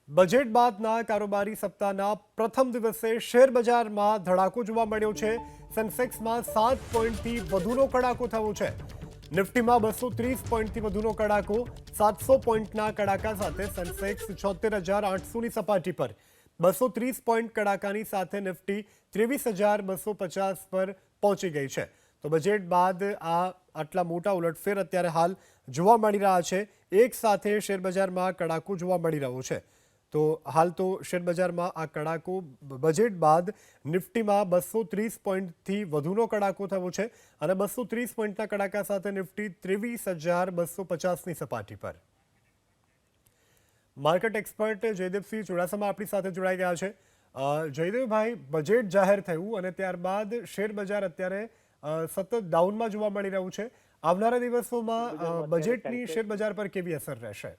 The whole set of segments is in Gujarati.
બજેટ બાદના કારોબારી સપ્તાહના પ્રથમ દિવસે શેર બજારમાં ધડાકો જોવા મળ્યો છે। સેન્સેક્સમાં 7 પોઈન્ટથી વધુનો કડાકો થયો છે। નિફ્ટીમાં 230 પોઈન્ટથી વધુનો કડાકો, 700 પોઈન્ટના કડાકા સાથે સેન્સેક્સ 76,800ની સપાટી પર, 230 પોઈન્ટ કડાકાની સાથે નિફ્ટી 23,250 પર પહોંચી ગઈ છે। તો બજેટ બાદ આટલા મોટા ઉલટફેર અત્યારે હાલ જોવા મળી રહ્યા છે। એક સાથે શેરબજારમાં કડાકો જોવા મળી રહ્યો છે। તો હાલ તો શેરબજારમાં આ કડાકો બજેટ બાદ નિફ્ટીમાં 230 પોઈન્ટથી વધુનો કડાકો થયો છે અને 230 પોઈન્ટના કડાકા સાથે નિફ્ટી 23,250ની સપાટી પર। માર્કેટ એક્સપર્ટ જયદેવસિંહ ચુડાસમા આપણી સાથે જોડાઈ ગયા છે। જયદેવભાઈ, બજેટ જાહેર થયું અને ત્યારબાદ શેરબજાર અત્યારે સતત ડાઉનમાં જોવા મળી રહ્યું છે। આવનારા દિવસોમાં બજેટની શેરબજાર પર કેવી અસર રહેશે?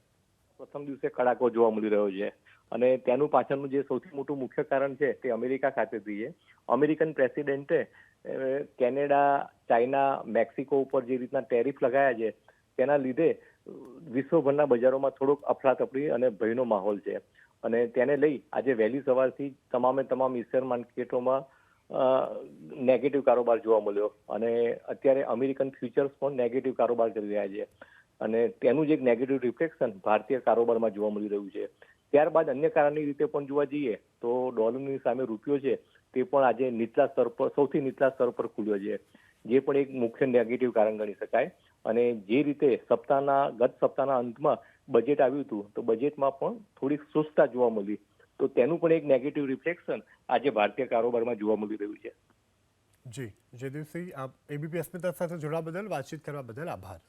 પ્રથમ દિવસે કડાકો જોવા મળી રહ્યો છે અને તેનું પાછળનું જે સૌથી મોટું મુખ્ય કારણ છે તે અમેરિકા ખાતેથી છે। અમેરિકન પ્રેસિડેન્ટે કેનેડા, ચાઇના, મેક્સિકો ઉપર જે રીતના ટેરિફ લગાયા છે તેના લીધે વિશ્વભરના બજારોમાં થોડોક અફરાતફરી અને ભયનો માહોલ છે અને તેને લઈ આજે વહેલી સવારથી તમામ શેર માર્કેટોમાં નેગેટિવ કારોબાર જોવા મળ્યો અને અત્યારે અમેરિકન ફ્યુચર્સ પણ નેગેટિવ કારોબાર કરી રહ્યા છે અને તેનું જ એક નેગેટિવ રિફ્લેક્શન ભારતીય કારોબારમાં જોવા મળી રહ્યું છે। ત્યારબાદ અન્ય કારણની રીતે પણ જોવા જઈએ તો ડોલરની સામે રૂપિયો છે તે પણ આજે સૌથી નીચલા સ્તર પર ખુલ્યો છે, જે પણ એક મુખ્ય નેગેટિવ કારણ ગણી શકાય। અને જે રીતે ગત સપ્તાહના અંતમાં બજેટ આવ્યું હતું તો બજેટમાં પણ થોડીક સુસ્તતા જોવા મળી, તો તેનું પણ એક નેગેટિવ રિફ્લેક્શન આજે ભારતીય કારોબારમાં જોવા મળી રહ્યું છે। જી જયદેવસિંહ, આપ એબીપી અસ્મિતા સાથે જોડાવા બદલ, વાતચીત કરવા બદલ આભાર।